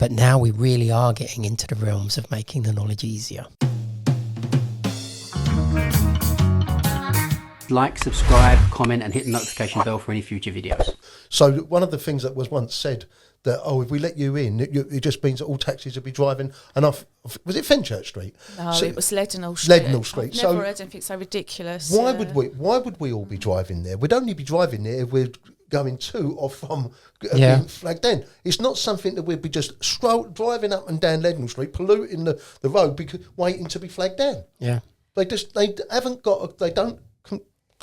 But now we really are getting into the realms of making the knowledge easier. Like, subscribe, comment and hit the notification bell for any future videos. So one of the things that was once said that, if we let you in, it just means that all taxis will be driving. And was it Fenchurch Street? No, it was Leadenhall Street. Leadenhall Street. I've never heard anything so ridiculous. Why would we all be driving there? We'd only be driving there if we're going to or from being flagged down. It's not something that we'd be just driving up and down Leadenhall Street, polluting the road, because waiting to be they don't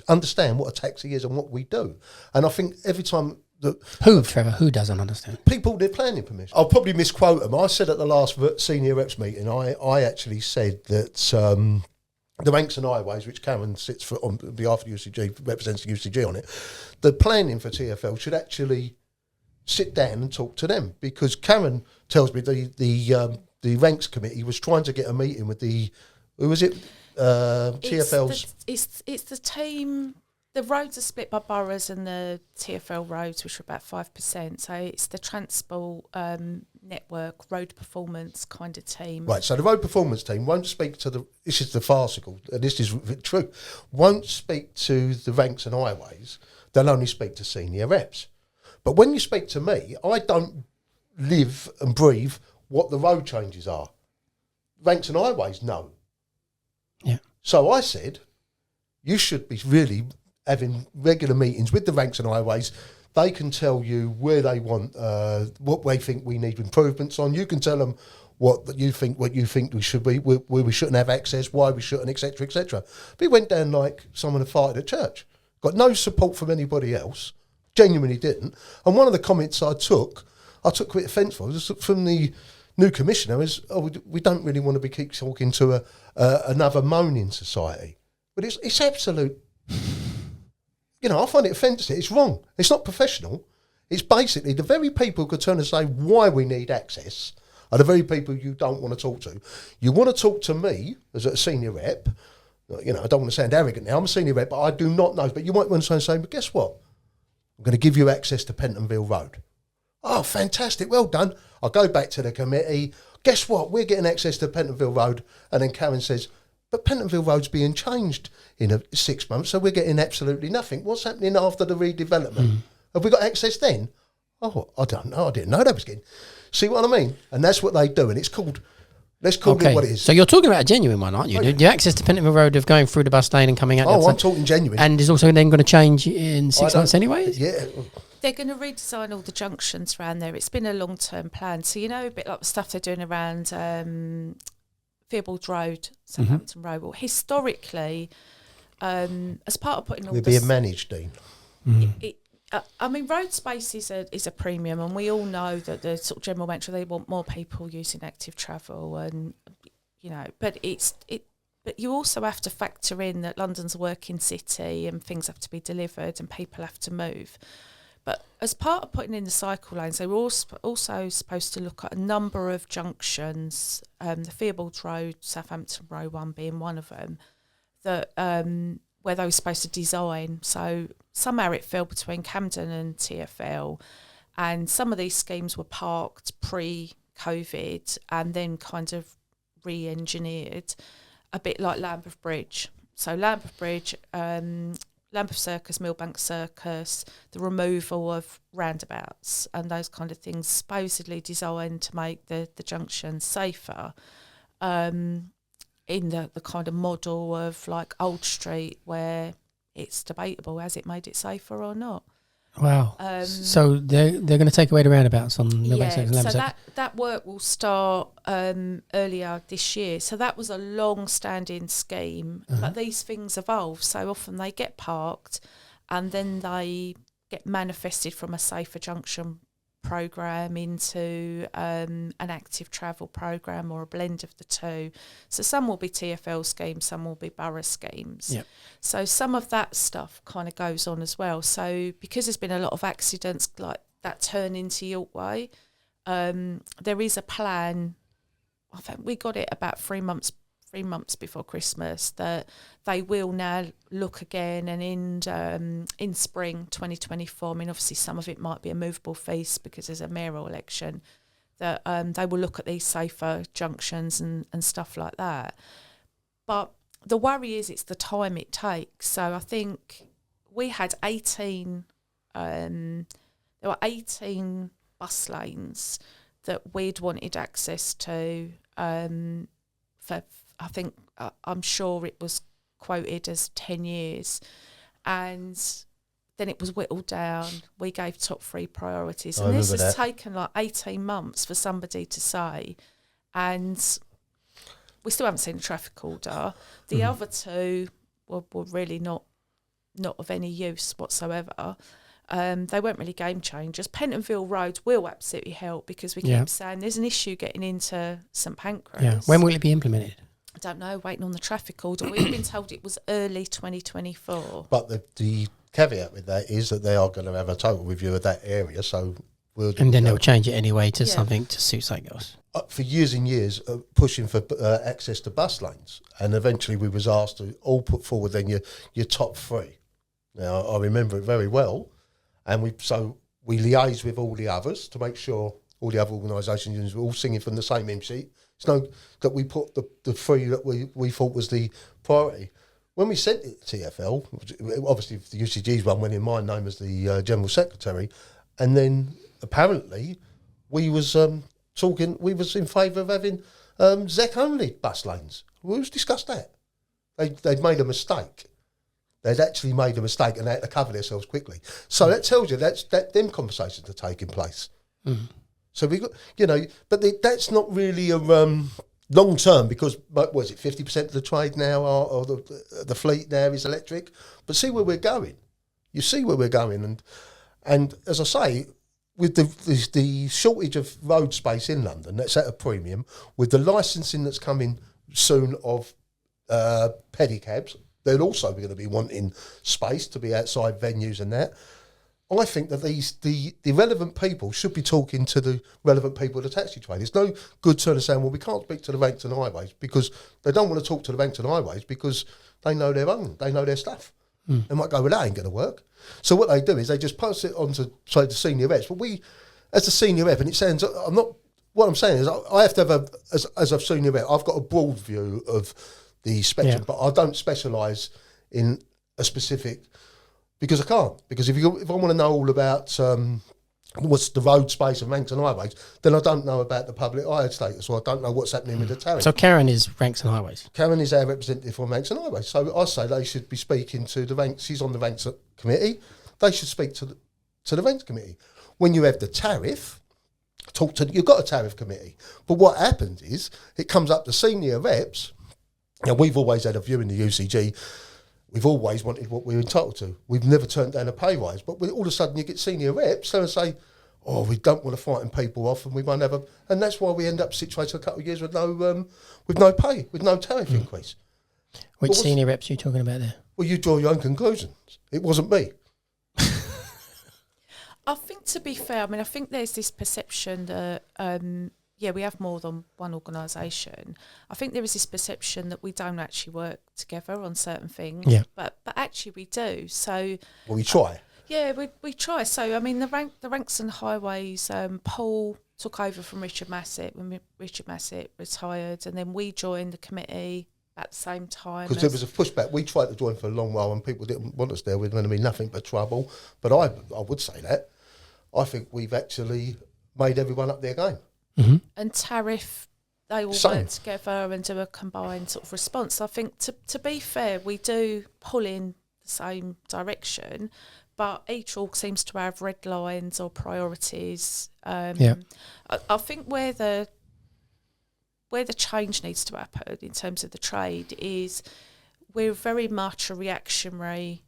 understand what a taxi is and what we do. And I think every time Trevor, who doesn't understand? People, they're planning permission. I'll probably misquote them. I said at the last senior reps meeting, I actually said that the Ranks and Highways, which Karen sits for on behalf of UCG, represents the UCG on it, the planning for TfL should actually sit down and talk to them, because Karen tells me the Ranks committee was trying to get a meeting with TfL's. It's the team. The roads are split by boroughs and the TfL roads, which are about 5%. So it's the transport network, road performance kind of team. Right, so the road performance team won't speak to this is the farcical, and this is true, won't speak to the Ranks and Highways. They'll only speak to senior reps. But when you speak to me, I don't live and breathe what the road changes are. Ranks and Highways know. Yeah. So I said, you should be really having regular meetings with the Ranks and Highways. They can tell you where they want, what they think we need improvements on. You can tell them what you think we should be, where we shouldn't have access, why we shouldn't, etc., etc. But it went down like someone had fired at church. Got no support from anybody else. Genuinely didn't. And one of the comments I took quite offence for, was from the new commissioner, was, we don't really want to keep talking to another moaning society. But it's absolute. I find it offensive. It's wrong. It's not professional. It's basically the very people who could turn and say why we need access are the very people you don't want to talk to. You want to talk to me as a senior rep. I don't want to sound arrogant now. I'm a senior rep, but I do not know. But you might want to say, but guess what? I'm going to give you access to Pentonville Road. Oh, fantastic. Well done. I'll go back to the committee. Guess what? We're getting access to Pentonville Road. And then Karen says, but Pentonville Road's being changed in 6 months, so we're getting absolutely nothing. What's happening after the redevelopment? Have we got access then? Oh, I don't know. I didn't know that was getting. See what I mean? And that's what they do. And it's called, let's call it what it is. So you're talking about a genuine one, aren't you? The access to Pentonville Road of going through the bus lane and coming out. Oh, I'm talking genuine. And is also then going to change in 6 months anyway? Yeah. They're going to redesign all the junctions around there. It's been a long-term plan. So, a bit like the stuff they're doing around Theobald Road, Southampton Road. Well, historically, as part of putting all this... It'd be a managed deal. Road space is a premium, and we all know that the sort of general mantra, they want more people using active travel, and but but you also have to factor in that London's a working city and things have to be delivered and people have to move. But as part of putting in the cycle lanes, they were also supposed to look at a number of junctions, the Theobald Road, Southampton Road one being one of them, that where they were supposed to design. So somehow it fell between Camden and TfL, and some of these schemes were parked pre-COVID and then kind of re-engineered, a bit like Lambeth Bridge. So Lambeth Bridge... Lambeth Circus, Millbank Circus, the removal of roundabouts and those kind of things, supposedly designed to make the junction safer, in the kind of model of like Old Street, where it's debatable, has it made it safer or not? Wow. So they're going to take away the roundabouts on Millbank Circus and Lambeth so Circus? that work will start earlier this year. So that was a long-standing scheme, but these things evolve. So often they get parked and then they get manifested from a safer junction program into an active travel program or a blend of the two. So some will be TfL schemes, some will be borough schemes. Yep. So some of that stuff kind of goes on as well. So because there's been a lot of accidents like that turn into York Way, there is a plan. I think we got it about 3 months before Christmas, that they will now look again, and in spring 2024, I mean obviously some of it might be a movable feast because there's a mayoral election, that they will look at these safer junctions and stuff like that. But the worry is it's the time it takes. So I think we had 18, there were 18 bus lanes that we'd wanted access to for, I think, I'm sure it was quoted as 10 years. And then it was whittled down. We gave top 3 priorities. And this has taken like 18 months for somebody to say. And we still haven't seen a traffic order. The other 2 were really not of any use whatsoever. They weren't really game changers. Pentonville Road will absolutely help because we keep saying there's an issue getting into St Pancras. Yeah. When will it be implemented? I don't know, waiting on the traffic order. We've been told it was early 2024. But the caveat with that is that they are going to have a total review of that area, so and then they'll change it anyway to something to suit something else. For years and years, pushing for access to bus lanes, and eventually we was asked to all put forward then your top 3. Now, I remember it very well, and we liaised with all the others to make sure all the other organisations were all singing from the same hymn sheet. It's no that we put the 3 that we thought was the priority. When we sent it to TfL, obviously the UCG's one went in my name as the General Secretary, and then apparently we was we was in favour of having ZEC-only bus lanes. Who's discussed that? They'd made a mistake. They'd actually made a mistake and they had to cover themselves quickly. So that tells you that them conversations are taking place. Mm. So we got, but that's not really a long term because what was it 50% of the trade now or the fleet now is electric. But see where we're going. You see where we're going, and as I say, with the shortage of road space in London, that's at a premium. With the licensing that's coming soon of pedicabs, they're also going to be wanting space to be outside venues and that. I think that the relevant people should be talking to the relevant people of the taxi trade. It's no good turning and saying, well, we can't speak to the ranks and highways because they don't want to talk to the ranks and highways because they know their own, they know their stuff. Mm. They might go, well, that ain't going to work. So what they do is they just pass it on to, say, the senior reps. But we, as a senior rep, and it sounds, what I'm saying is I have to have as a senior rep, I've got a broad view of the spectrum, but I don't specialise in a specific, because I can't. Because if I want to know all about what's the road space and ranks and highways, then I don't know about the public eye status, or I don't know what's happening with the tariff. So Karen is ranks and highways. Karen is our representative for ranks and highways. So I say they should be speaking to the ranks. She's on the ranks committee. They should speak to the ranks committee. When you have the tariff, you've got a tariff committee. But what happens is it comes up to senior reps. Now, we've always had a view in the UCG. We've always wanted what we're entitled to. We've never turned down a pay rise. But all of a sudden you get senior reps and say, oh, we don't want to frighten people off and we won't have and that's why we end up situated a couple of years with no pay, with no tariff increase. Which senior reps are you talking about there? Well, you draw your own conclusions. It wasn't me. I think, to be fair, I think there's this perception that, we have more than one organisation. I think there is this perception that we don't actually work together on certain things, but actually we do. So we try. We try. So, the ranks and highways, Paul took over from Richard Massett when Richard Massett retired, and then we joined the committee at the same time. Because there was a pushback. We tried to join for a long while and people didn't want us there. We're going to be nothing but trouble. But I would say that. I think we've actually made everyone up their game. Mm-hmm. And tariff, they all work together and do a combined sort of response. I think, to be fair, we do pull in the same direction, but each org seems to have red lines or priorities. I think where the change needs to happen in terms of the trade is we're very much a reactionary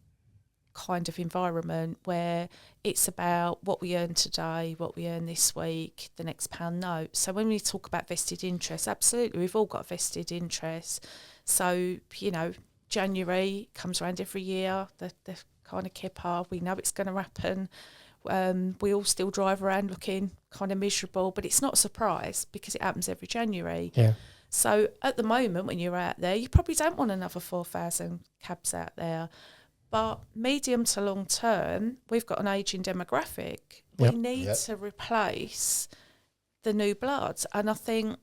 kind of environment where it's about what we earn today, what we earn this week, the next pound note. So when we talk about vested interests, absolutely, we've all got vested interests. So, January comes around every year, the kind of kipper, we know it's going to happen. We all still drive around looking kind of miserable, but it's not a surprise because it happens every January. Yeah. So at the moment when you're out there, you probably don't want another 4,000 cabs out there. But medium to long term, we've got an ageing demographic. We need to replace the new bloods. And I think,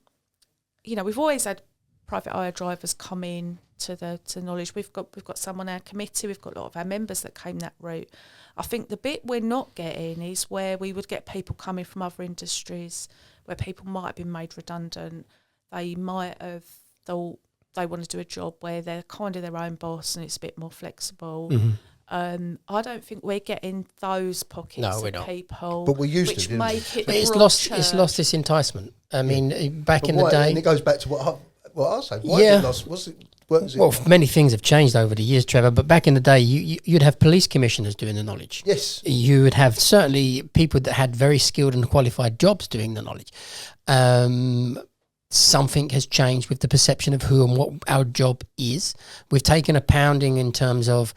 you know, we've always had private hire drivers come in to knowledge. We've got some on our committee. We've got a lot of our members that came that route. I think the bit we're not getting is where we would get people coming from other industries, where people might have been made redundant. They might have thought they want to do a job where they're kind of their own boss and it's a bit more flexible. I don't think we're getting those pockets of people, but we used which to, make it. But it's lost its enticement. I mean, back in the day, and it goes back to what I say. Why is it lost? Well, many things have changed over the years, Trevor. But back in the day, you'd have police commissioners doing the knowledge. Yes, you would have certainly people that had very skilled and qualified jobs doing the knowledge. Something has changed with the perception of who and what our job is. We've taken a pounding in terms of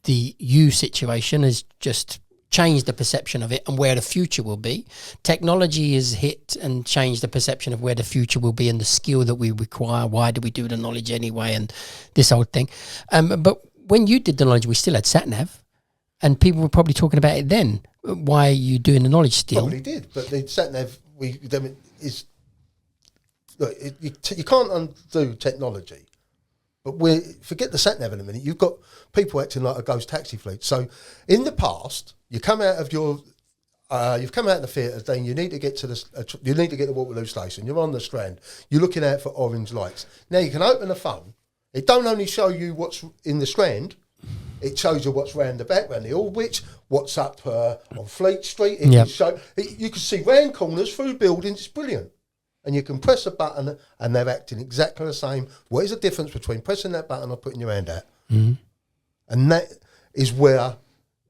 the situation has just changed the perception of it and where the future will be. Technology has hit and changed the perception of where the future will be and the skill that we require. Why do we do the knowledge anyway? And this old thing. But when you did the knowledge, we still had sat-nav, and people were probably talking about it then. Why are you doing the knowledge still? Probably did, but the sat-nav is. Look, you can't undo technology, but forget the sat nav in a minute. You've got people acting like a ghost taxi fleet. So, in the past, you come out of you've come out of the theatre, then you need to get to you need to get to Waterloo Station. You're on the Strand. You're looking out for orange lights. Now you can open the phone. It don't only show you what's in the Strand. It shows you what's round the back, round the Aldwych, what's up on Fleet Street. You can see round corners through buildings. It's brilliant. And you can press a button and they're acting exactly the same. What is the difference between pressing that button or putting your hand out? Mm-hmm. And that is where,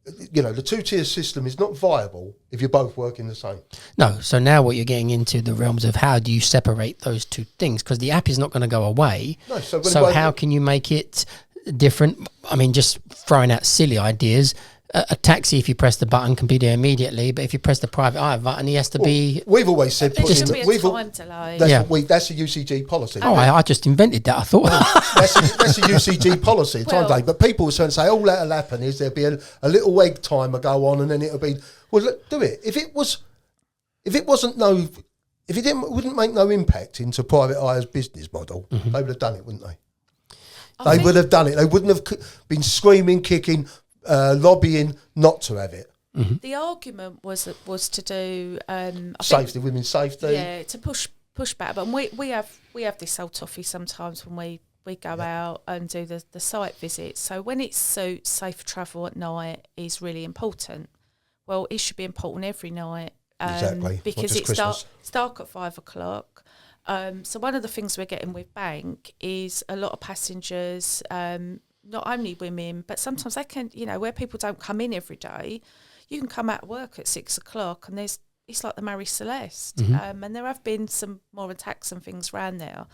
the two-tier system is not viable if you're both working the same. No, so now what you're getting into the realms of how do you separate those two things? Because the app is not going to go away. No, so how can you make it different? I mean, just throwing out silly ideas. A taxi, if you press the button, can be there immediately. But if you press the private hire button, he has to be. We've always said there should be a time delay. That's a UCG policy. Oh, I just invented that. I thought that's a UCG policy. Time delay. But people will say, all that'll happen is there'll be a little egg timer go on, and then it'll be. Well, look, do it. If it wouldn't make no impact into private hire's business model, they would have done it, wouldn't they? They would have done it. They wouldn't have been screaming, kicking. Lobbying not to have it. Mm-hmm. The argument was to do safety, women's safety. Yeah, to push back. But we have this old toffee sometimes when we go out and do the site visits. So when it suits safe travel at night is really important. Well, it should be important every night. Exactly. Because it's dark at 5 o'clock. So one of the things we're getting with Bank is a lot of passengers. Not only women, but sometimes they can, where people don't come in every day, you can come out of work at 6 o'clock and it's like the Marie Celeste. Mm-hmm. And there have been some more attacks and things around there.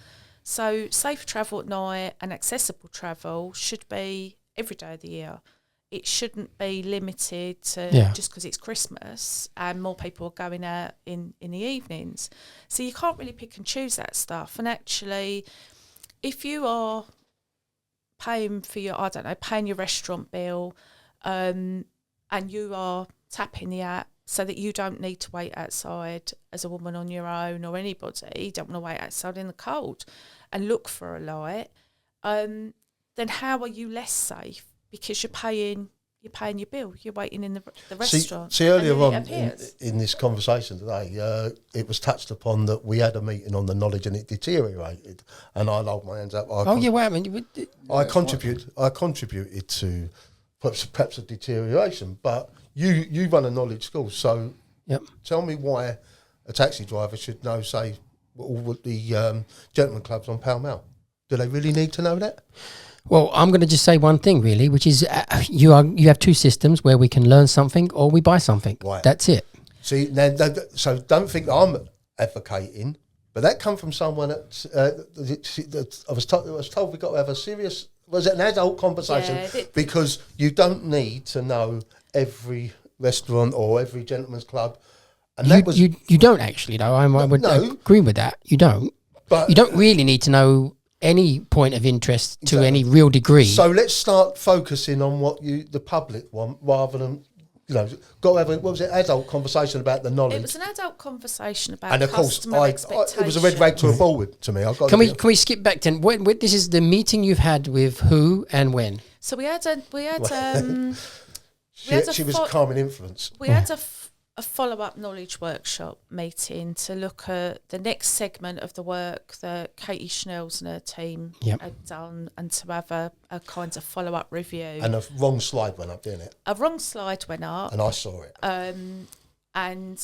So safe travel at night and accessible travel should be every day of the year. It shouldn't be limited to just because it's Christmas and more people are going out in the evenings. So you can't really pick and choose that stuff. And actually, if you are paying your restaurant bill, and you are tapping the app so that you don't need to wait outside as a woman on your own or anybody, you don't want to wait outside in the cold and look for a light, then how are you less safe? Because you're paying your bill, you're waiting in the restaurant. See earlier on in this conversation today, it was touched upon that we had a meeting on the knowledge and it deteriorated, and I held my hands up. I contributed to perhaps a deterioration, but you run a knowledge school, so tell me why a taxi driver should know, say, all the gentlemen clubs on Pall Mall. Do they really need to know that? Well, I'm going to just say one thing, really, which is you have two systems where we can learn something or we buy something. Right. That's it. See, so don't think that I'm advocating, but that come from someone that I was told we got to have a serious, was it an adult conversation? Yeah, because you don't need to know every restaurant or every gentleman's club. And you don't actually, though. I would agree with that. You don't. But you don't really need to know any point of interest to any real degree. So let's start focusing on what the public want rather than got to have what was it, adult conversation about the knowledge. It was an adult conversation about and of course, customer it was a red rag to a bull to me. Can we skip back then? This is the meeting you've had with who and when? So we had she was a calming influence. We had a follow-up knowledge workshop meeting to look at the next segment of the work that Katie Schnell's and her team had done, and to have a kind of follow-up review. And a wrong slide went up, didn't it? A wrong slide went up. And I saw it. And...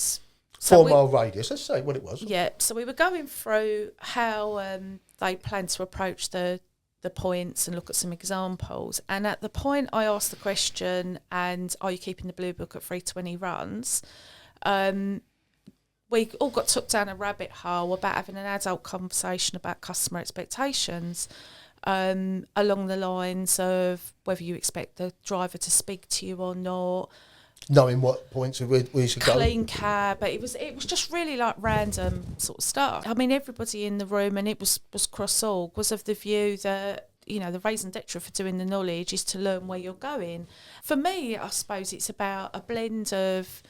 4 mile radius, let's say what it was. Yeah, so we were going through how they plan to approach the points and look at some examples. And at the point I asked the question, and are you keeping the blue book at 320 runs? We all got took down a rabbit hole about having an adult conversation about customer expectations, along the lines of whether you expect the driver to speak to you or not. Knowing what points we should go. Clean cab, but it was just really like random sort of stuff. I mean, everybody in the room, and it was cross-org, was of the view that, the raison d'etre for doing the knowledge is to learn where you're going. For me, I suppose it's about a blend of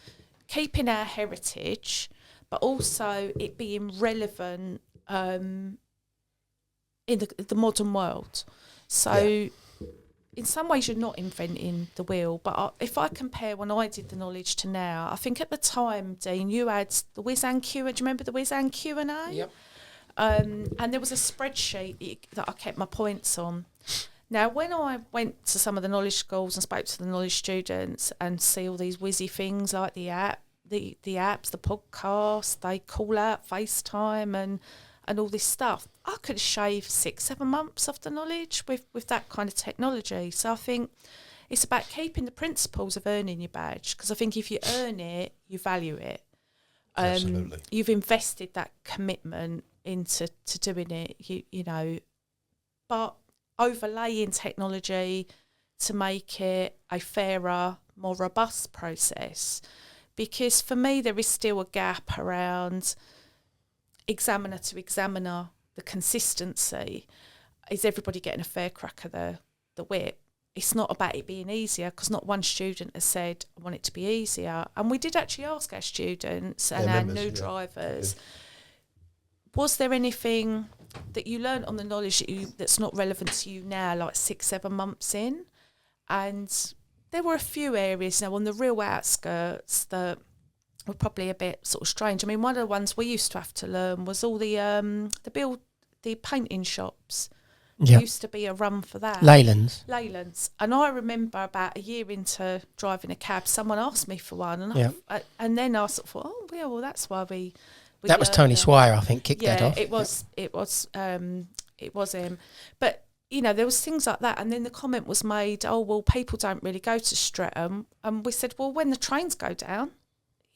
keeping our heritage, but also it being relevant in the modern world. So in some ways you're not inventing the wheel, but if I compare when I did the knowledge to now, I think at the time, Dean, you had the Whiz and Q. Do you remember the Whiz and Q&A? Yep. And there was a spreadsheet that I kept my points on. Now, when I went to some of the knowledge schools and spoke to the knowledge students and see all these whizzy things like the apps, the podcast, they call out FaceTime and all this stuff, I could shave 6-7 months off the knowledge with that kind of technology. So I think it's about keeping the principles of earning your badge, because I think if you earn it, you value it. Absolutely. You've invested that commitment into doing it, but overlaying technology to make it a fairer, more robust process. Because for me, there is still a gap around examiner to examiner, the consistency. Is everybody getting a fair crack of the whip? It's not about it being easier, because not one student has said, I want it to be easier. And we did actually ask our students and our new drivers, was there anything that you learned on the knowledge that's not relevant to you now, like 6-7 months in? And there were a few areas now on the real outskirts that were probably a bit sort of strange. I mean, one of the ones we used to have to learn was all the painting shops. There used to be a run for that. Leylands. And I remember about a year into driving a cab, someone asked me for one, and then I sort of thought, well, that's why we that was Tony Swire, I think, kicked that off. It was him. But there was things like that, and then the comment was made, people don't really go to Streatham, and we said, well, when the trains go down,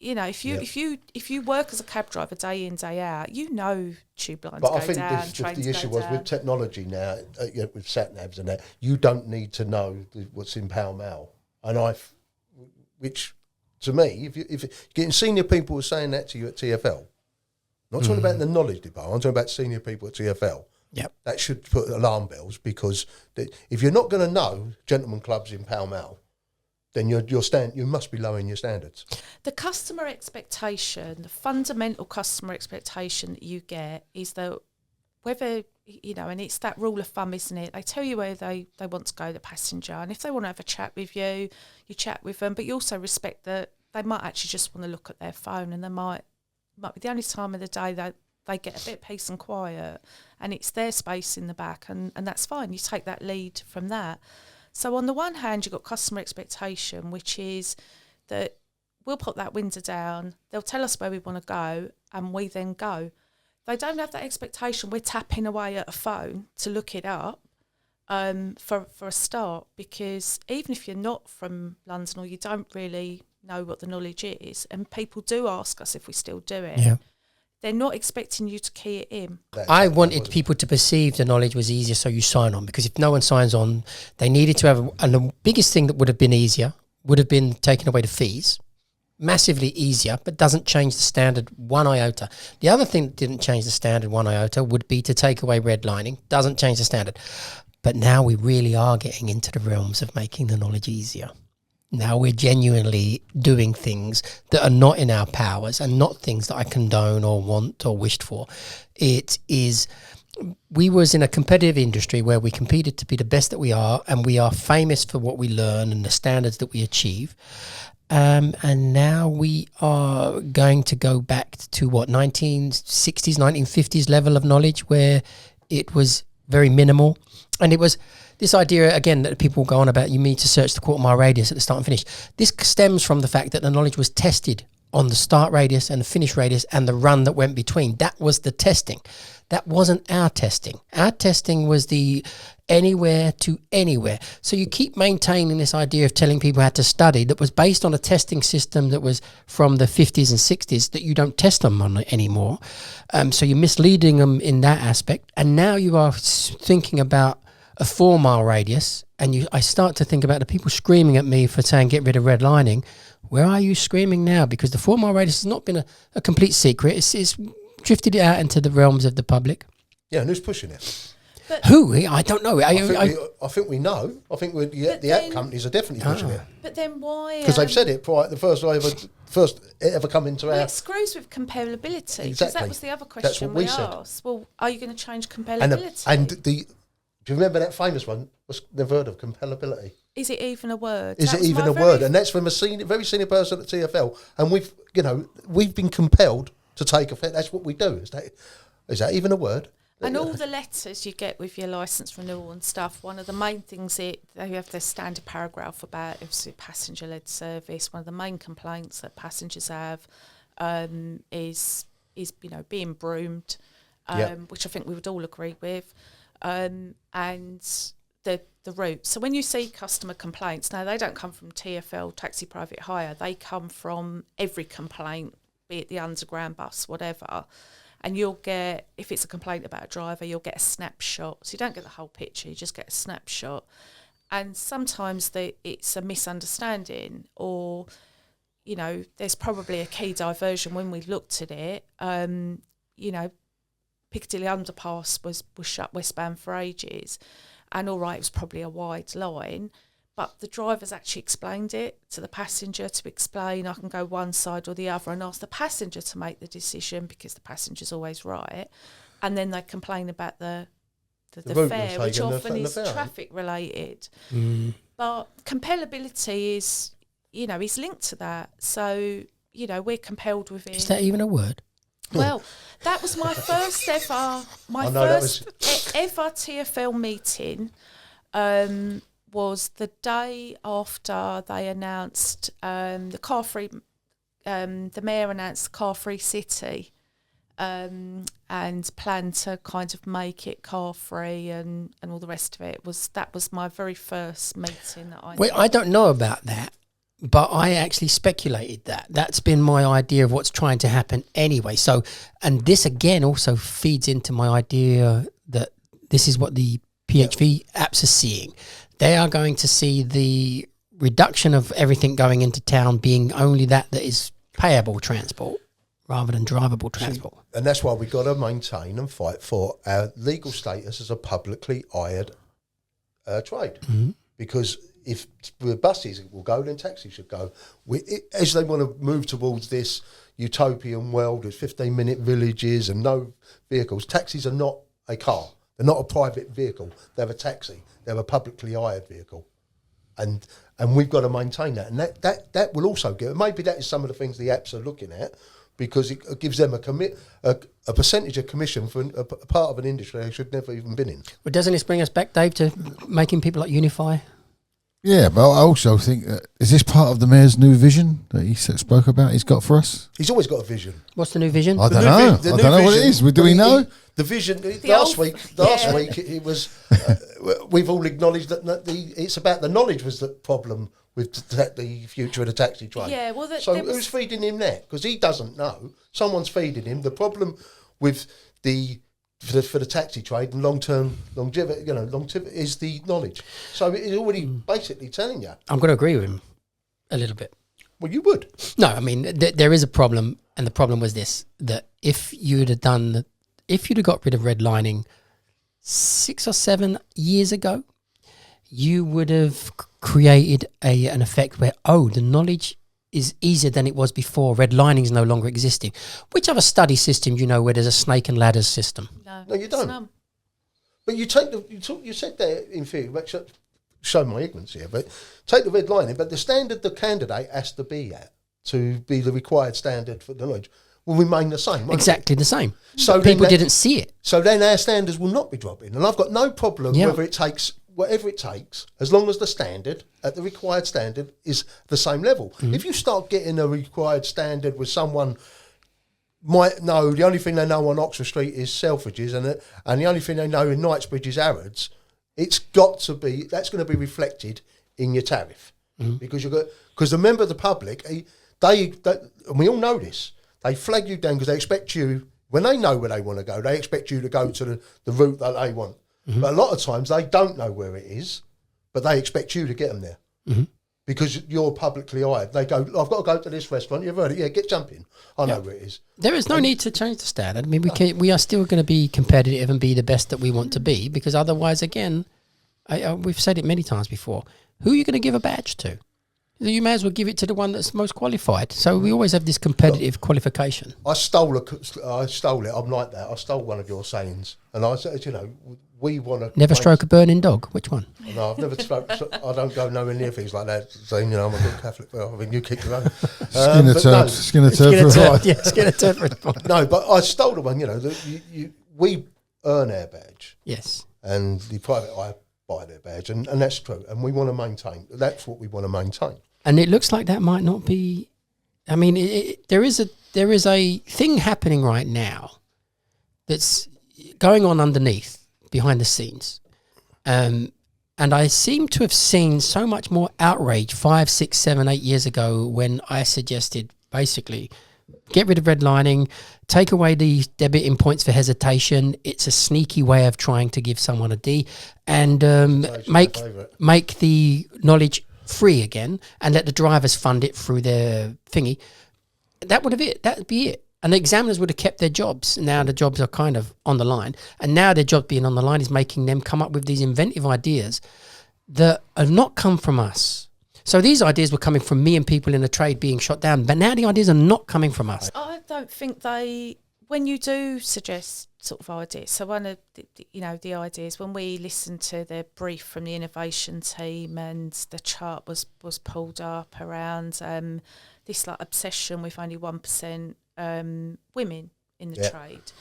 if you work as a cab driver day in, day out, tube lines go down. But I think the issue was with technology now, with sat-navs and that, you don't need to know what's in Pall Mall. And which to me, if getting senior people were saying that to you at TfL, not talking about the knowledge department, I'm talking about senior people at TfL. Yep. That should put alarm bells, because if you're not going to know gentlemen clubs in Pall Mall, then you must be lowering your standards. The customer expectation, the fundamental customer expectation that you get is that whether, and it's that rule of thumb, isn't it? They tell you where they want to go, the passenger, and if they want to have a chat with you, you chat with them, but you also respect that they might actually just want to look at their phone, and they might be the only time of the day that they get a bit of peace and quiet, and it's their space in the back, and that's fine. You take that lead from that. So on the one hand, you've got customer expectation, which is that we'll put that window down, they'll tell us where we want to go, and we then go. They don't have that expectation. We're tapping away at a phone to look it up for a start, because even if you're not from London or you don't really know what the knowledge is, and people do ask us if we still do it, they're not expecting you to key it in. I wanted people to perceive the knowledge was easier, so you sign on, because if no one signs on, they needed to have, and the biggest thing that would have been easier would have been taking away the fees. Massively easier, but doesn't change the standard one iota. The other thing that didn't change the standard one iota would be to take away redlining. Doesn't change the standard. But now we really are getting into the realms of making the knowledge easier. Now we're genuinely doing things that are not in our powers and not things that I condone or want or wished for. It is, we was in a competitive industry where we competed to be the best that we are, and we are famous for what we learn and the standards that we achieve. And now we are going to go back to what, 1960s, 1950s level of knowledge, where it was very minimal. And it was this idea, again, that people go on about, you need to search the quarter-mile radius at the start and finish. This stems from the fact that the knowledge was tested on the start radius and the finish radius and the run that went between. That was the testing. That wasn't our testing. Our testing was the anywhere to anywhere. So you keep maintaining this idea of telling people how to study that was based on a testing system that was from the 50s and 60s that you don't test them on anymore. So you're misleading them in that aspect. And now you are thinking about a 4-mile radius, and I start to think about the people screaming at me for saying get rid of redlining. Where are you screaming now? Because the 4-mile radius has not been a complete secret. It's drifted it out into the realms of the public. Yeah, and who's pushing it? But Who? I don't know. I think we know. I think the app companies are definitely pushing it. But then why? Because they've said it prior. The first it ever come into Well, our. it screws with compellability. Because Exactly. that was the other That's question what we we said. asked. Well, are you going to change And compellability? do you remember that famous one? Was never heard of compellability? Is it even a word? Is That it was even my a word? And that's from a very senior person at TfL. And we've been compelled to take effect. That's what we do. Is that even a word? And all the letters you get with your licence renewal and stuff, one of the main things they have their standard paragraph about is passenger-led service. One of the main complaints that passengers have is being broomed, which I think we would all agree with, and the route. So when you see customer complaints, now they don't come from TfL, taxi private hire. They come from every complaint, be it the underground bus, whatever. And you'll get, if it's a complaint about a driver, you'll get a snapshot. So you don't get the whole picture, you just get a snapshot. And sometimes it's a misunderstanding, or, there's probably a key diversion when we looked at it. Piccadilly Underpass was shut westbound for ages. And all right, it was probably a wide line, but the driver's actually explained it to the passenger to explain I can go one side or the other, and ask the passenger to make the decision because the passenger's always right. And then they complain about the fare, which often is traffic related. But compellability is linked to that. So, we're compelled with it. Is that even a word? Well, that was my first ever TfL meeting. Was the day after they announced the car-free. The mayor announced the car-free city, and planned to kind of make it car-free and all the rest of it. That was my very first meeting that I. Well, I don't know about that. But I actually speculated that. That's been my idea of what's trying to happen anyway. So, and this again also feeds into my idea that this is what the PHV apps are seeing. They are going to see the reduction of everything going into town being only that is payable transport rather than drivable transport. And that's why we've got to maintain and fight for our legal status as a publicly hired trade. Mm-hmm. Because if the buses will go, then taxis should go. As they want to move towards this utopian world with 15-minute villages and no vehicles, taxis are not a car. They're not a private vehicle. They're a taxi. They're a publicly hired vehicle. And we've got to maintain that. And that will also give... Maybe that is some of the things the apps are looking at, because it gives them a percentage of commission for a part of an industry they should never even been in. Well, doesn't this bring us back, Dave, to making people like Unify? Yeah, but I also think, is this part of the mayor's new vision that he spoke about he's got for us? He's always got a vision. What the new vision? I don't know. I don't know what it is. Do we know? The vision, last week it was, we've all acknowledged that it's about the knowledge was the problem with the future of the taxi trade. Yeah, well, who's feeding him that? Because he doesn't know. Someone's feeding him. The problem with for the taxi trade and long-term longevity, is the knowledge. So it's already basically telling you. I'm going to agree with him a little bit. Well, you would. No, I mean, there is a problem, and the problem was this, that if you'd have got rid of redlining 6 or 7 years ago, you would have created an effect where, the knowledge is easier than it was before. Redlining is no longer existing. Which other study system where there's a snake and ladders system? No, you don't. But you take you said that in theory, show my ignorance here, but take the redlining, but the standard the candidate has to be at to be the required standard for the knowledge will remain the same. Exactly the same. So people didn't see it. So then our standards will not be dropping. And I've got no problem whether it takes whatever it takes, as long as the standard, at the required standard, is the same level. Mm-hmm. If you start getting a required standard with someone might know, the only thing they know on Oxford Street is Selfridges, and the only thing they know in Knightsbridge is Harrods, that's going to be reflected in your tariff. Mm-hmm. Because the member of the public, they and we all know this, they flag you down because they expect you, when they know where they want to go, they expect you to go to the route that they want. Mm-hmm. But a lot of times they don't know where it is, but they expect you to get them there. Mm-hmm. Because you're publicly eyed. They go, I've got to go to this restaurant. You've heard it. Yeah, get jumping. I know where it is. There is no need to change the standard. I mean, we are still going to be competitive and be the best that we want to be, because otherwise, again, we've said it many times before, who are you going to give a badge to? You may as well give it to the one that's most qualified. So we always have this competitive qualification. I stole it. I'm like that. I stole one of your sayings. And I said, we want to... Never stroke a burning dog. Which one? No, I've never stroked... I don't go nowhere near things like that, saying, I'm a good Catholic. Well, I mean, you kick your own. Skin a turd. Yeah, skin a turd. No, but I stole the one, we earn our badge. Yes. And the private eye buy their badge, and that's true. And we want to maintain. That's what we want to maintain. And it looks like that might not be... I mean, there is a thing happening right now that's going on underneath, behind the scenes. And I seem to have seen so much more outrage 5, 6, 7, 8 years ago when I suggested, basically, get rid of redlining, take away the debiting points for hesitation. It's a sneaky way of trying to give someone a D, and make the knowledge free again and let the drivers fund it through their thingy. That would be it. And the examiners would have kept their jobs. Now the jobs are kind of on the line. And now their job being on the line is making them come up with these inventive ideas that have not come from us. So these ideas were coming from me and people in the trade being shot down. But now the ideas are not coming from us. I don't think when you do suggest sort of ideas, so one of the ideas, when we listened to the brief from the innovation team and the chart was pulled up around this obsession with only 1% women in the trade.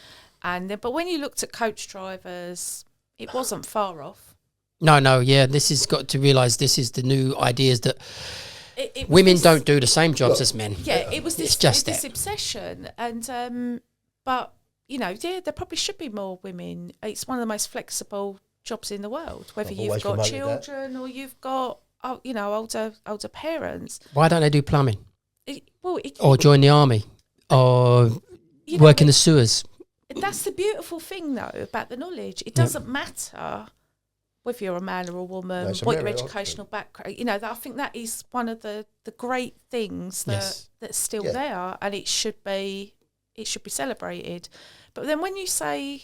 But when you looked at coach drivers, it wasn't far off. No, this has got to realise this is the new ideas that women don't do the same jobs as men. Yeah, it was this obsession. And, but, there probably should be more women. It's one of the most flexible jobs in the world, whether you've got children or you've got, older parents. Why don't they do plumbing? Or join the army? Or work in the sewers? That's the beautiful thing, though, about the knowledge. It doesn't matter whether you're a man or a woman, what your educational background. I think that is one of the great things that's still there, and it should be celebrated. But then when you say,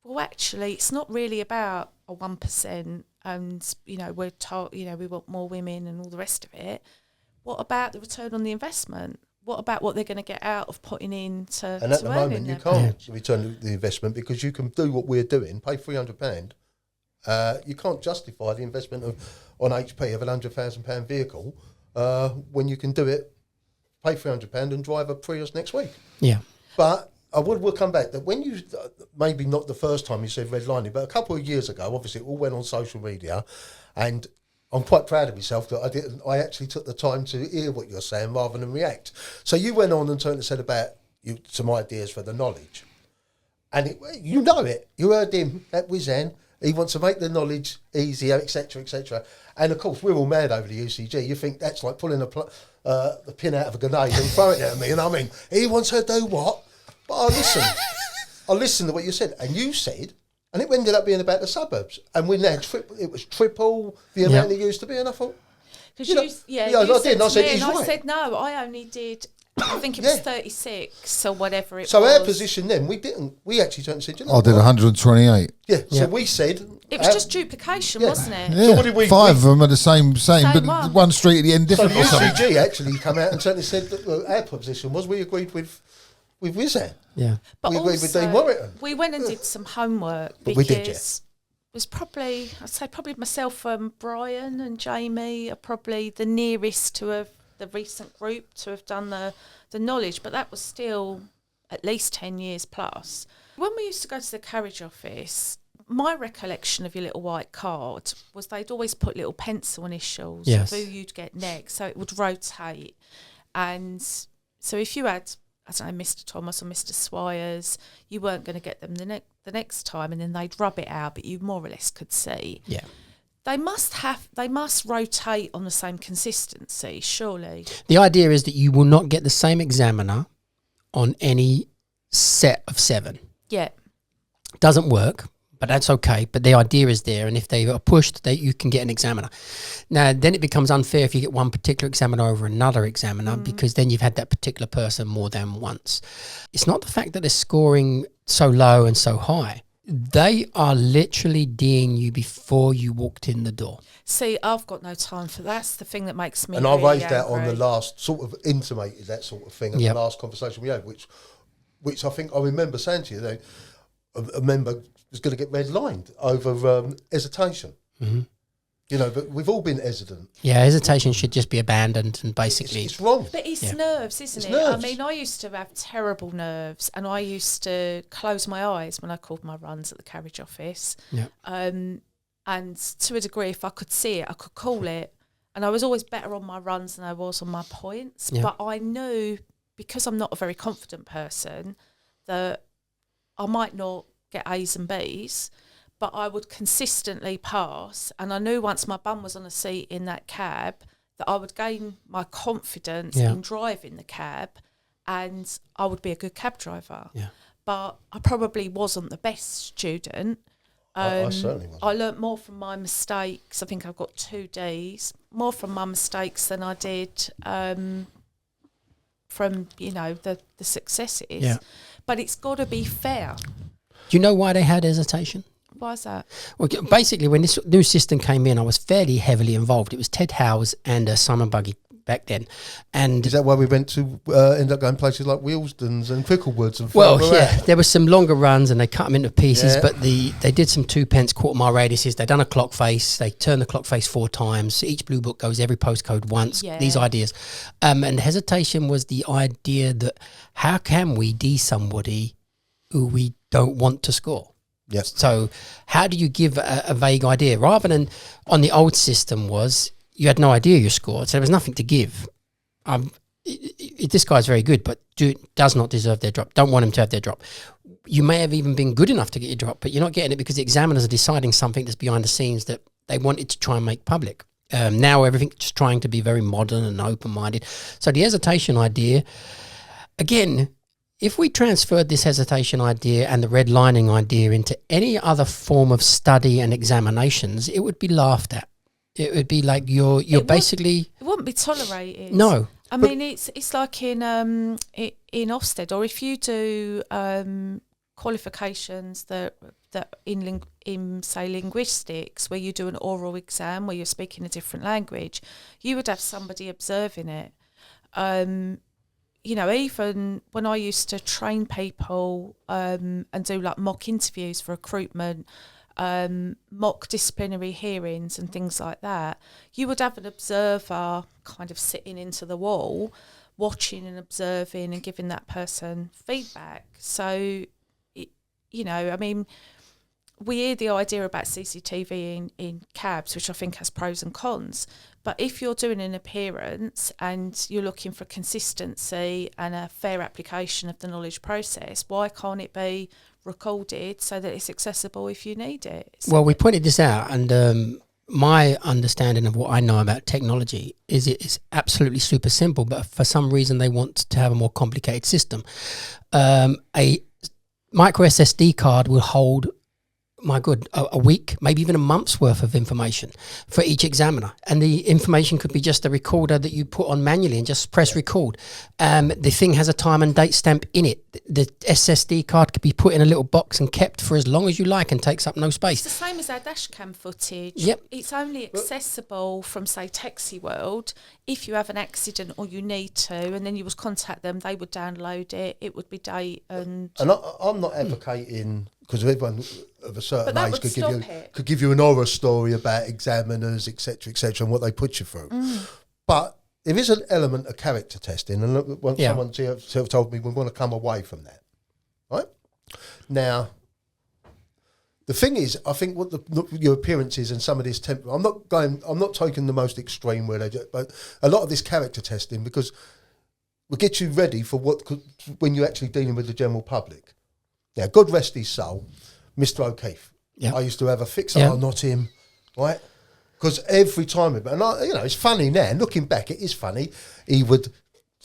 well, actually, it's not really about a 1%, and we're told we want more women and all the rest of it. What about the return on the investment? What about what they're going to get out of putting in to And at the moment, you can't return the investment because you can do what we're doing, pay £300. You can't justify the investment on HP of £100,000 vehicle when you can do it, pay £300 and drive a Prius next week. Yeah. But we'll come back that when you, maybe not the first time you said redlining, but a couple of years ago, obviously it all went on social media, and I'm quite proud of myself that I actually took the time to hear what you're saying rather than react. So you went on and said about some ideas for the knowledge. And you heard him at Wizan. He wants to make the knowledge easier, etc., etc. And of course, we're all mad over the UCG. You think that's like pulling the pin out of a grenade and throwing it at me. And I mean, he wants her to do what? But I listened. I listened to what you said. And you said, and it ended up being about the suburbs. And we now it was triple the amount it used to be. And I thought, I said no, I only did I think it was 36 or whatever it was. So our position then, we actually turned and said, you know I did what? 128. Yeah, so we said... It was just duplication, wasn't it? Yeah. So what did we... 5 of them are the same, but one. one street at the end So different. the or something. UCG actually come out and certainly said that our position was we agreed with Wizz Air. Yeah. But We agreed with also, Dean Warrington. we went and did some homework But because we did, it was probably, I'd say probably myself and Brian and Jamie are probably the nearest to have the recent group to have done the knowledge, but that was still at least 10 years plus. When we used to go to the carriage office, my recollection of your little white card was they'd always put little pencil initials Yes. of who you'd get next, so it would rotate. And so if you had, I don't know, Mr. Thomas or Mr. Swires, you weren't going to get them the next time, and then they'd rub it out, but you more or less could see. Yeah. They must rotate on the same consistency, surely. The idea is that you will not get the same examiner on any set of 7. Yeah. Doesn't work, but that's okay. But the idea is there, and if they are pushed, you can get an examiner. Now, then it becomes unfair if you get one particular examiner over another examiner, because then you've had that particular person more than once. It's not the fact that they're scoring so low and so high. They are literally D'ing you before you walked in the door. See, I've got no time for that. That's the thing that makes me And I really raised that on the angry. last, sort of intimated that sort of thing at Yep. the last conversation we had, which I think I remember saying to you that a member was going to get red-lined over hesitation. Mm-hmm. You know, but we've all been hesitant. Yeah, hesitation should just be abandoned and basically... It's wrong. But it's Yeah. nerves, isn't It's it? nerves. I mean, I used to have terrible nerves, and I used to close my eyes when I called my runs at the carriage office. Yeah. And to a degree, if I could see it, I could call it. And I was always better on my runs than I was on my points. Yeah. But I knew, because I'm not a very confident person, that I might not get A's and B's, but I would consistently pass. And I knew once my bum was on a seat in that cab that I would gain my confidence Yeah. in driving the cab, and I would be a good cab driver. Yeah. But I probably wasn't the best student. I certainly wasn't. I learnt more from my mistakes. I think I've got 2 Ds, more from my mistakes than I did from, the successes. Yeah. But it's got to be fair. Do you know why they had hesitation? Why is that? Well, basically, when this new system came in, I was fairly heavily involved. It was Ted Howes and Simon Buggy back then. And Is that why we went to end up going places like Wheelston's and Cricklewoods and well, further yeah, out? there were some longer runs and they cut them into pieces, Yeah. but they did some 2 pence quarter mile radiuses. They done a clock face. They turned the clock face 4 times. Each blue book goes every postcode once. Yeah. These ideas. And hesitation was the idea that how can we D somebody who we don't want to score? Yes. So how do you give a vague idea? Rather than on the old system was you had no idea you scored, so there was nothing to give. This guy's very good, but does not deserve their drop. Don't want him to have their drop. You may have even been good enough to get your drop, but you're not getting it because the examiners are deciding something that's behind the scenes that they wanted to try and make public. Now everything's just trying to be very modern and open-minded. So the hesitation idea, again, if we transferred this hesitation idea and the redlining idea into any other form of study and examinations, it would be laughed at. It would be like you're basically... It wouldn't be tolerated. No. I mean, it's like in Ofsted, or if you do qualifications that in say linguistics, where you do an oral exam where you're speaking a different language, you would have somebody observing it. Even when I used to train people and do like mock interviews for recruitment, mock disciplinary hearings and things like that, you would have an observer kind of sitting into the wall, watching and observing and giving that person feedback. So, I mean, we hear the idea about CCTV in cabs, which I think has pros and cons. But if you're doing an appearance and you're looking for consistency and a fair application of the knowledge process, why can't it be recorded so that it's accessible if you need it? Well, we pointed this out, and my understanding of what I know about technology is it is absolutely super simple, but for some reason they want to have a more complicated system. A micro SSD card will hold my God, a week, maybe even a month's worth of information for each examiner. And the information could be just a recorder that you put on manually and just press record. The thing has a time and date stamp in it. The SSD card could be put in a little box and kept for as long as you like and takes up no space. It's the same as our dash cam footage. Yep. It's only accessible from, say, Taxi World if you have an accident or you need to, and then you would contact them, they would download it, it would be date and... And I'm not advocating, because everyone of a certain age could give you an horror story about examiners, etc., and what they put you through. But there is an element of character testing, and someone have told me we want to come away from that. Right? Now, the thing is, I think what your appearances and some of this I'm not taking the most extreme where they do, but a lot of this character testing, because will get you ready for when you're actually dealing with the general public. Now, God rest his soul, Mr. O'Keefe. Yep. I used to have a fix, not him, right? Because every time, it's funny now. Looking back, it is funny. He would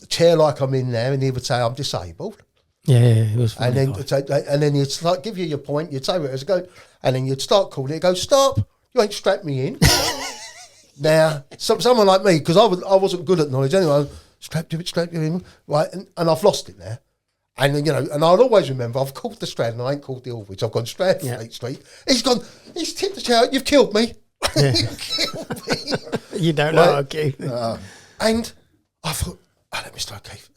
chair like I'm in there, and he would say, "I'm disabled." Yeah, it was funny. And then you'd start give you your point. You'd say where it was going, and then you'd start calling it. Go, stop! You ain't strapped me in. Now, someone like me, because I wasn't good at knowledge anyway. Strapped you in, right? And I've lost it now. And and I'll always remember, I've called the Strand and I ain't called the Aldwych. I've gone Strand Fleet Street. He's tipped the chair, you've killed me. Yeah. You've killed me. You don't know, okay. And I thought, hello, Mr. O'Keefe.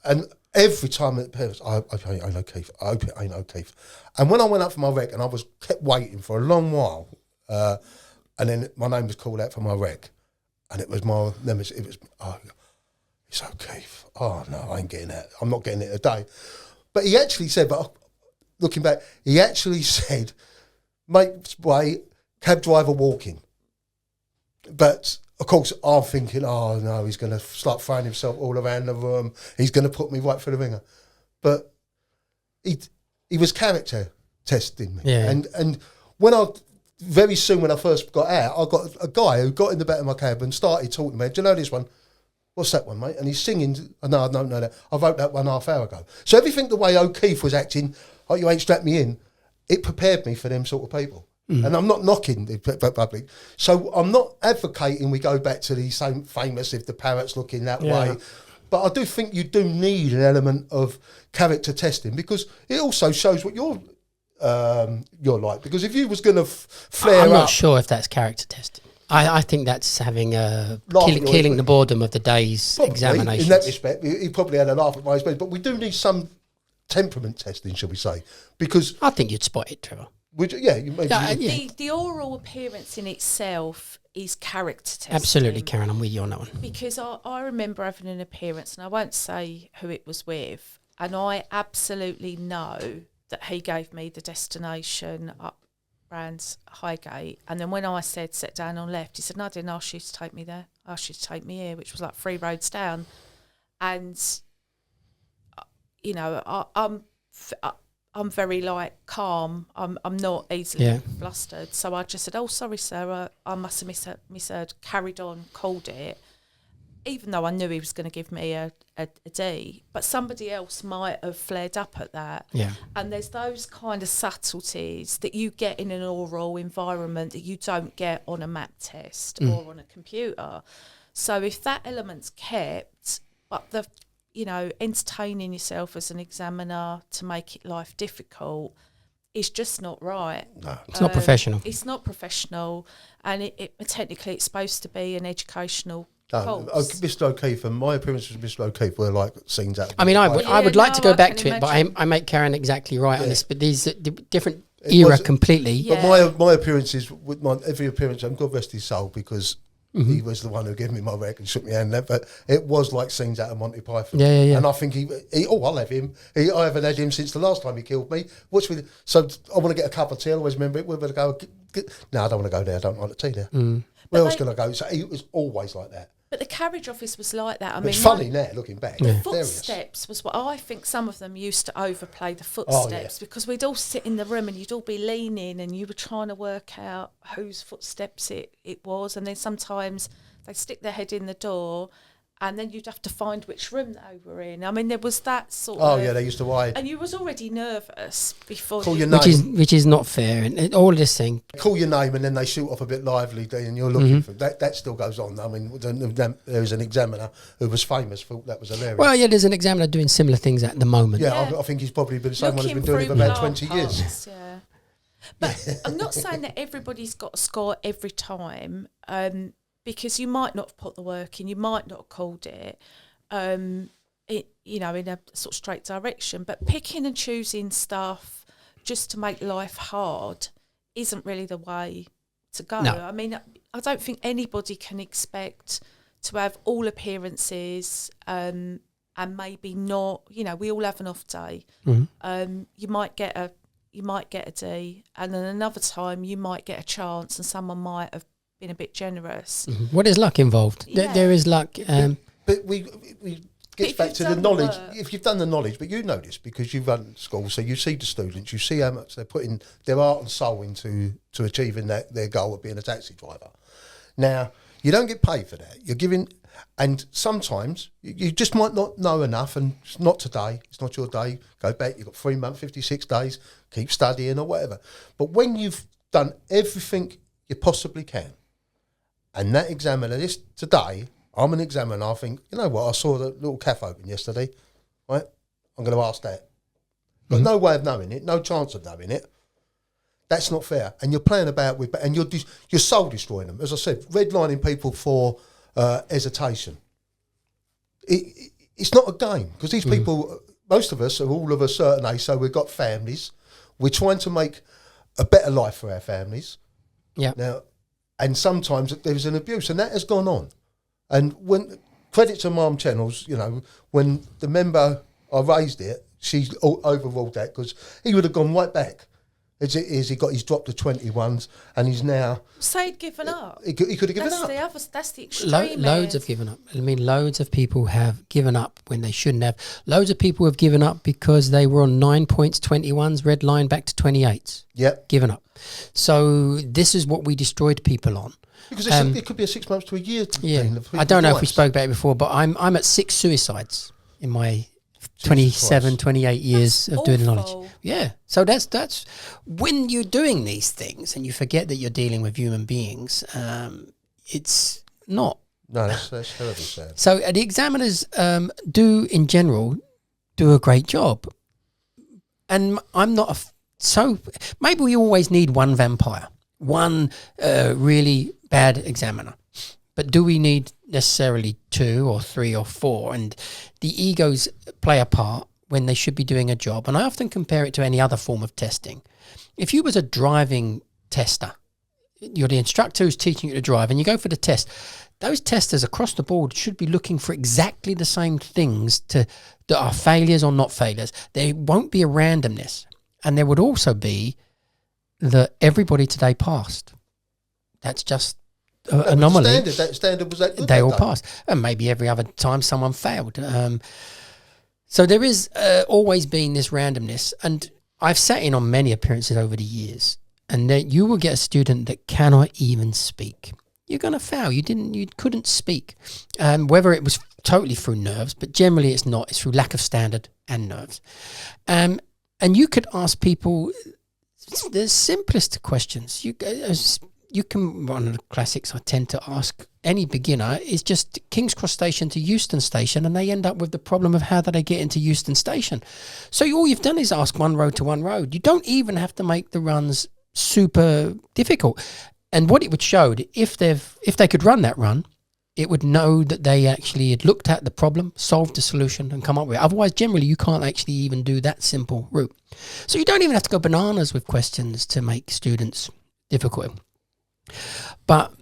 And every time it appears, I hope it ain't O'Keefe. I hope it ain't O'Keefe. And when I went up for my rec, and I kept waiting for a long while, and then my name was called out for my rec, and it was my nemesis. It was, it's O'Keefe. Oh, no, I ain't getting that. I'm not getting it today. But he actually said, looking back, he actually said, make way, cab driver walking. But, of course, I'm thinking, oh, no, he's going to start throwing himself all around the room. He's going to put me right through the ringer. But he was character testing me. Yeah. And very soon when I first got out, I got a guy who got in the back of my cab and started talking to me. Do you know this one? What's that one, mate? And he's singing. No, I don't know that. I wrote that one half hour ago. So everything the way O'Keefe was acting, you ain't strapped me in, it prepared me for them sort of people. And I'm not knocking the public. So I'm not advocating we go back to the same famous if the parrot's looking that way. But I do think you do need an element of character testing, because it also shows what you're like. Because if you was going to flare up... I'm not sure if that's character testing. I think that's having killing the boredom of the day's examinations. In that respect, he probably had a laugh at my expense. But we do need some temperament testing, shall we say? Because I think you'd spot it, Trevor. The oral appearance in itself is character testing. Absolutely, Karen, I'm with you on that one. Because I remember having an appearance, and I won't say who it was with, and I absolutely know that he gave me the destination up Brands Highgate, and then when I said set down on left, he said, no, I didn't ask you to take me there, I asked you to take me here, which was like 3 roads down. And I'm very calm, I'm not easily flustered, so I just said, oh sorry sir, I must have misheard, carried on, called it, even though I knew he was going to give me a D, but somebody else might have flared up at that. Yeah. And there's those kind of subtleties that you get in an oral environment that you don't get on a map test or on a computer. So if that element's kept, but the entertaining yourself as an examiner to make it life difficult is just not right. No, it's not professional. It's not professional, and it technically it's supposed to be an educational. Mr. O'Keefe and my appearances with Mr. O'Keefe were like scenes out. I mean, I would like to go back to it, but I make Karen exactly right on this. But these are different era completely. Yeah. But my appearances, with every appearance, and God rest his soul, because he was the one who gave me my rec and shook me hand. But it was like scenes out of Monty Python. Yeah. And I think I'll have him. I haven't had him since the last time he killed me. So I want to get a cup of tea. I always remember it. We're going to go. No, I don't want to go there. I don't like the tea there. Where else can I go? So it was always like that. But the carriage office was like that. I mean, it's funny now, looking back. The footsteps was what I think some of them used to overplay the footsteps because we'd all sit in the room and you'd all be leaning and you were trying to work out whose footsteps it was. And then sometimes they'd stick their head in the door and then you'd have to find which room they were in. I mean, there was that sort Oh of... yeah, they used to hide. And you was already nervous before... Call your name. Which is not fair. And all this thing. Call your name and then they shoot off a bit lively and you're looking for that. That still goes on. I mean, there was an examiner who was famous, thought that was hilarious. Well, yeah, there's an examiner doing similar things at the moment. Yeah. I think he's probably been someone who's been doing it for Looking about through 20 years. parts, yeah. But I'm not saying that everybody's got a score every time, because you might not have put the work in, you might not have called it, in a sort of straight direction. But picking and choosing stuff just to make life hard isn't really the way to go. No. I mean, I don't think anybody can expect to have all appearances and maybe not. We all have an off day. Mm-hmm. You might get a D, and then another time you might get a chance, and someone might have been a bit generous. Mm-hmm. What is luck involved? Yeah. There is luck. But we gets if back you've to the done the knowledge. work. If you've done the knowledge, but you know this because you run schools, so you see the students, you see how much they're putting their heart and soul into achieving their goal of being a taxi driver. Now, you don't get paid for that. You're giving, and sometimes you just might not know enough, and it's not today, it's not your day. Go back, you've got 3 months, 56 days, keep studying or whatever. But when you've done everything you possibly can, and that examiner, today, I'm an examiner, I think, you know what, I saw the little cafe open yesterday, right? I'm going to ask that. Got no way of knowing it, no chance of knowing it. That's not fair. And you're playing about with, and you're soul destroying them. As I said, redlining people for hesitation. It's not a game, because these people, most of us are all of a certain age, so we've got families. We're trying to make a better life for our families. Yeah. Now, and sometimes there's an abuse, and that has gone on. And when credit to Mum Channels, when the member I raised it, she's overruled that, because he would have gone right back. As it is, he's dropped to 21s, and he's now. Say he'd given up. He could have given up. That's the extreme. Loads have given up. I mean, loads of people have given up when they shouldn't have. Loads of people have given up because they were on 9 points, 21s, red line back to 28s. Yep. Given up. So this is what we destroyed people on. Because it could be a 6 months to a year. I don't know if we spoke about it before, but I'm at 6 suicides in my 27, 28 years of doing the knowledge. Yeah. So that's when you're doing these things and you forget that you're dealing with human beings, it's not. No, that's terribly sad. So the examiners do, in general, do a great job. And I'm not so maybe we always need one vampire, one really bad examiner. But do we need necessarily 2 or 3 or 4? And the egos play a part when they should be doing a job. And I often compare it to any other form of testing. If you was a driving tester, you're the instructor who's teaching you to drive, and you go for the test, those testers across the board should be looking for exactly the same things that are failures or not failures. There won't be a randomness. And there would also be that everybody today passed. That's just anomaly. That standard was that good. They all passed, and maybe every other time someone failed. So there is always been this randomness, and I've sat in on many appearances over the years, and that you will get a student that cannot even speak. You're going to fail. You couldn't speak, whether it was totally through nerves, but generally it's not. It's through lack of standard and nerves. And you could ask people the simplest questions. You can, one of the classics I tend to ask any beginner is just King's Cross Station to Euston Station, and they end up with the problem of how do they get into Euston Station. So all you've done is ask one road to one road. You don't even have to make the runs super difficult. And what it would show, if they could run that run, it would know that they actually had looked at the problem, solved the solution, and come up with it. Otherwise, generally, you can't actually even do that simple route. So you don't even have to go bananas with questions to make students difficult. But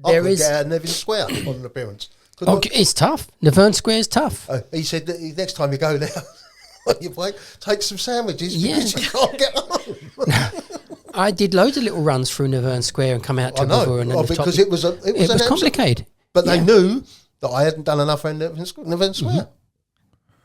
there is Nevin Square on an appearance. It's tough. Naverne Square is tough. He said that next time you go there on your way, take some sandwiches because you can't get home. I did loads of little runs through Naverne Square and come out to River and then because it was complicated. But they knew that I hadn't done enough around Naverne Square.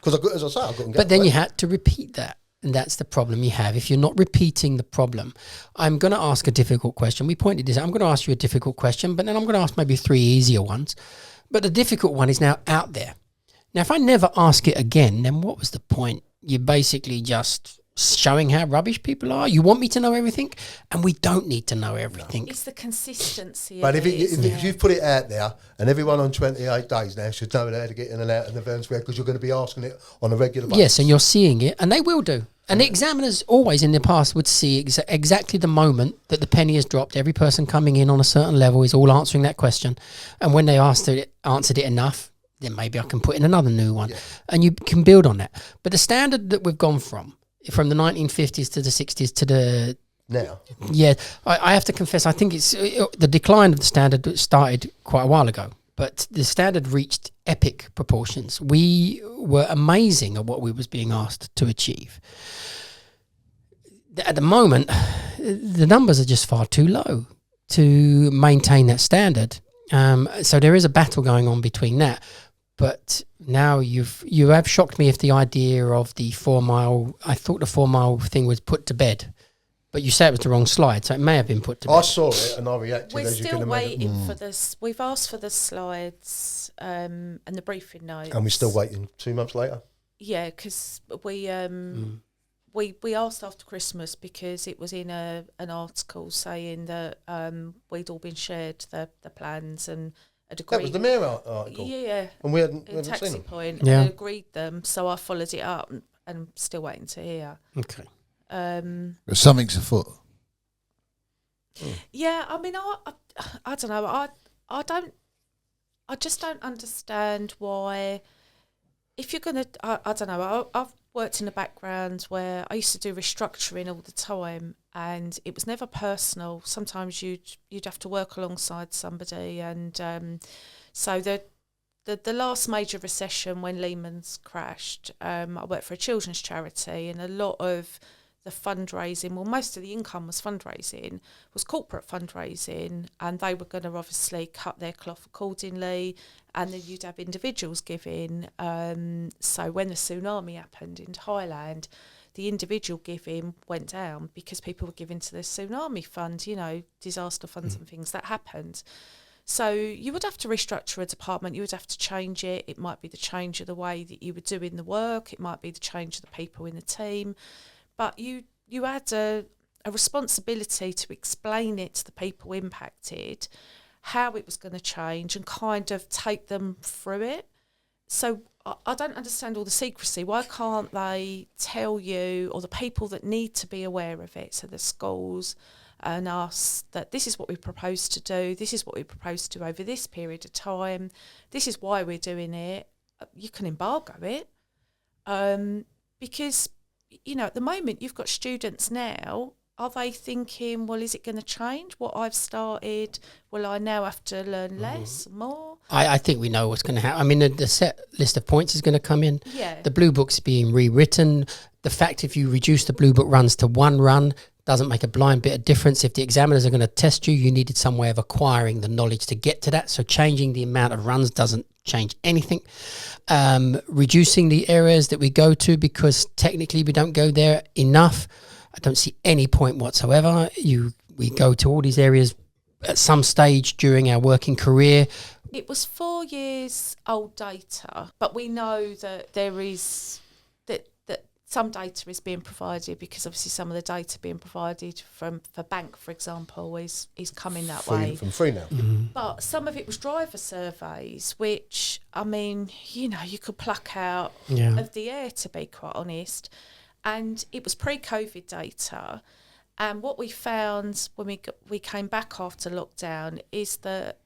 Because as I say, I couldn't get. But then you had to repeat that. And that's the problem you have. If you're not repeating the problem, I'm going to ask a difficult question. We pointed this out. I'm going to ask you a difficult question, but then I'm going to ask maybe 3 easier ones. But the difficult one is now out there. Now, if I never ask it again, then what was the point? You're basically just showing how rubbish people are. You want me to know everything, and we don't need to know everything. It's the consistency. But of if you've put it out there, and everyone on 28 days now should know how to get in and out of the Merralls Square, because you're going to be asking it on a regular basis. Yes, and you're seeing it, and they will do. And the examiners always in the past would see exactly the moment that the penny has dropped. Every person coming in on a certain level is all answering that question. And when they answered it enough, then maybe I can put in another new one. Yeah. And you can build on that. But the standard that we've gone from the 1950s to the 60s to the... Now. Yeah, I have to confess, I think it's the decline of the standard started quite a while ago. But the standard reached epic proportions. We were amazing at what we was being asked to achieve. At the moment, the numbers are just far too low to maintain that standard. So there is a battle going on between that. But now you have shocked me if the idea of the 4 mile, I thought the 4 mile thing was put to bed. But you said it was the wrong slide, so it may have been put to bed. I saw it and I reacted. We're as you still can imagine. waiting for this. We've asked for the slides and the briefing notes. And we're still waiting 2 months later? Yeah, because we asked after Christmas because it was in an article saying that we'd all been shared the plans and had agreed. That was the Merralls article? Yeah. And we hadn't seen Taxi them? Point. Yeah. And agreed them, so I followed it up and I'm still waiting to hear. Okay. But something's afoot. Yeah, I mean, I don't know. I just don't understand why. If you're gonna, I don't know. I've worked in a background where I used to do restructuring all the time, and it was never personal. Sometimes you'd have to work alongside somebody, and so the last major recession when Lehman's crashed, I worked for a children's charity, and a lot of the fundraising, well, most of the income was fundraising, was corporate fundraising, and they were going to obviously cut their cloth accordingly, and then you'd have individuals giving. So when the tsunami happened in Thailand, the individual giving went down because people were giving to the tsunami fund, disaster funds and things that happened. So you would have to restructure a department, you would have to change it. It might be the change of the way that you were doing the work, it might be the change of the people in the team. But you had a responsibility to explain it to the people impacted, how it was going to change, and kind of take them through it. So I don't understand all the secrecy. Why can't they tell you, or the people that need to be aware of it, so the schools and us, that this is what we propose to do, this is what we propose to do over this period of time, this is why we're doing it. You can embargo it. Because... at the moment you've got students now, are they thinking, well, is it going to change what I've started? Will I now have to learn less, more? I think we know what's going to happen. I mean, the set list of points is going to come in. Yeah. The blue book's being rewritten. The fact if you reduce the blue book runs to one run doesn't make a blind bit of difference. If the examiners are going to test you, you needed some way of acquiring the knowledge to get to that. So changing the amount of runs doesn't change anything. Reducing the areas that we go to because technically we don't go there enough. I don't see any point whatsoever. We go to all these areas at some stage during our working career. It was 4 years old data, but we know that there is that some data is being provided, because obviously some of the data being provided for bank, for example, is coming that way. From free now. Mm-hmm. But some of it was driver surveys, which, I mean, you could pluck out of the air, to be quite honest. And it was pre-COVID data. And what we found when we came back after lockdown is that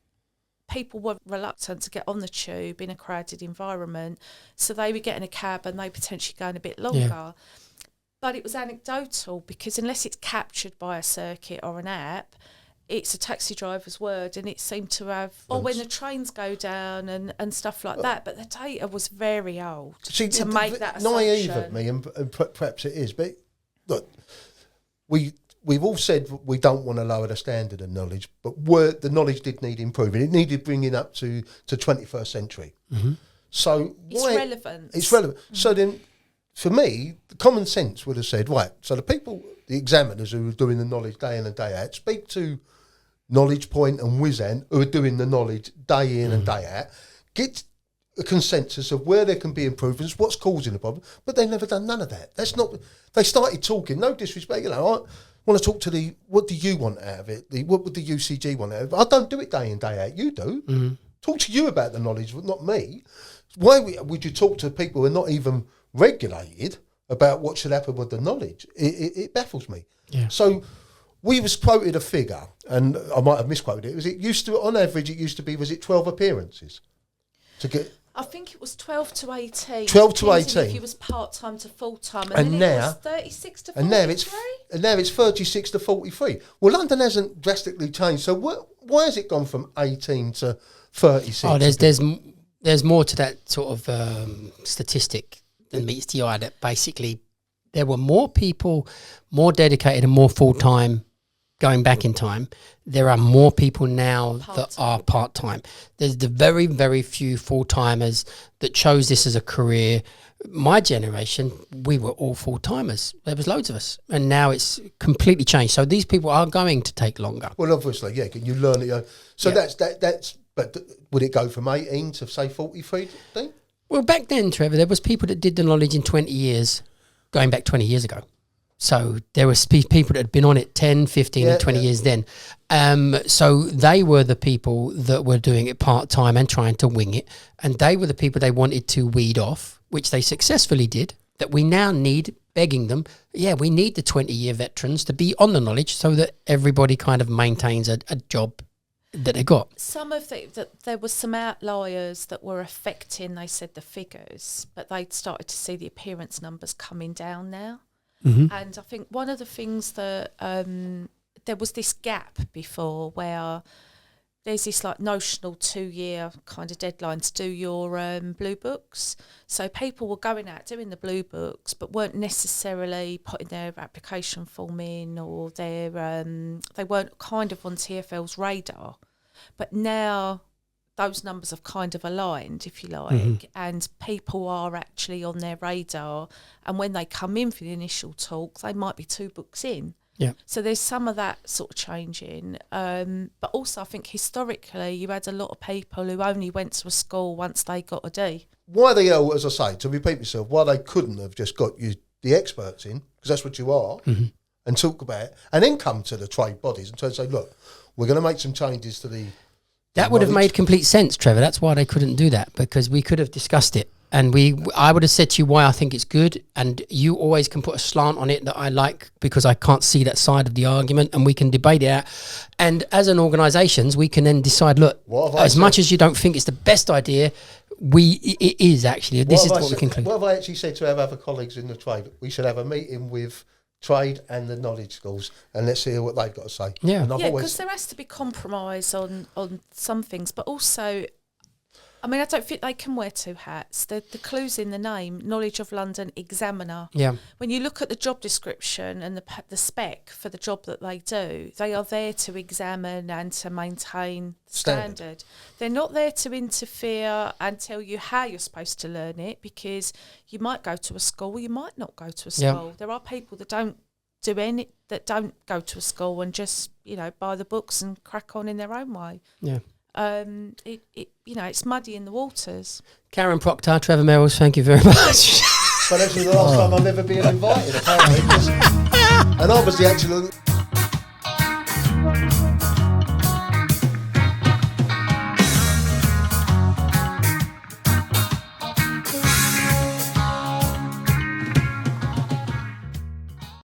people were reluctant to get on the tube in a crowded environment. So they would get in a cab and they potentially going a bit longer. Yeah. But it was anecdotal, because unless it's captured by a circuit or an app, it's a taxi driver's word, and it seemed to have, or when the trains go down and stuff like that. But the data was very old to make that assumption. Naive of me, and perhaps it is, but look, we've all said we don't want to lower the standard of knowledge, but the knowledge did need improving. It needed bringing up to 21st century. Mm-hmm. So it's relevant. It's relevant. Mm-hmm. So then, for me, the common sense would have said, right, so the examiners who are doing the knowledge day in and day out, speak to Knowledge Point and Wizan, who are doing the knowledge day in and day out. get a consensus of where there can be improvements, what's causing the problem, but they've never done none of that. That's not. They started talking. No disrespect, I want to talk to what do you want out of it? What would the UCG want out of it? I don't do it day in, day out. You do. Mm-hmm. Talk to you about the knowledge, but not me. Why would you talk to people who are not even regulated about what should happen with the knowledge? It baffles me. Yeah. So we was quoted a figure, and I might have misquoted it. On average, was it 12 appearances to get? I think it was 12 to 18. 12 to 18. If you was part-time to full-time. And then now, it was 36 to 43. And now it's 36 to 43. Well, London hasn't drastically changed. So why has it gone from 18 to 36? Oh, there's more to that sort of statistic than meets the eye. That basically there were more people, more dedicated and more full-time going back in time. There are more people now that are part-time. There's the very, very few full-timers that chose this as a career. My generation, we were all full-timers. There was loads of us. And now it's completely changed. So these people are going to take longer. Well, obviously, yeah. Can you learn it? So Yeah. that's. But would it go from 18 to, say, 43, then? Well, back then, Trevor, there was people that did the knowledge in 20 years, going back 20 years ago. So there were people that had been on it 10, 15 and 20 years then. So they were the people that were doing it part-time and trying to wing it. And they were the people they wanted to weed off, which they successfully did, that we now need, begging them, we need the 20-year veterans to be on the knowledge so that everybody kind of maintains a job that they got. Some of there was some outliers that were affecting, they said, the figures, but they'd started to see the appearance numbers coming down now. Mm-hmm. And I think one of the things that there was this gap before where there's this like notional 2-year kind of deadline to do your blue books. So people were going out doing the blue books but weren't necessarily putting their application form in, or they weren't kind of on TfL's radar. But now those numbers have kind of aligned, if you like, and people are actually on their radar. And when they come in for the initial talk, they might be 2 books in. Yeah. So there's some of that sort of changing. But also I think historically you had a lot of people who only went to a school once they got a D. Why the hell, as I say, to repeat myself, why they couldn't have just got you the experts in, because that's what you are, and talk about it, and then come to the trade bodies and try to say, look, we're going to make some changes to the... That would have made complete sense, Trevor. That's why they couldn't do that, because we could have discussed it. And I would have said to you why I think it's good, and you always can put a slant on it that I like, because I can't see that side of the argument, and we can debate it out. And as an organisations, we can then decide, look, as much as you don't think it's the best idea, it is actually. This is what we conclude. What have I actually said to our other colleagues in the trade? We should have a meeting with trade and the knowledge schools, and let's hear what they've got to say. Yeah, because there has to be compromise on some things, but also, I mean, I don't think they can wear 2 hats. The clue's in the name, Knowledge of London Examiner. Yeah. When you look at the job description and the spec for the job that they do, they are there to examine and to maintain standard. They're not there to interfere and tell you how you're supposed to learn it, because you might go to a school, you might not go to a school. Yeah. There are people that don't go to a school and just, buy the books and crack on in their own way. Yeah. It's muddy in the waters. Karen Procter, Trevor Merralls, thank you very much. But actually the last time I've ever been invited, apparently. And I was the actual...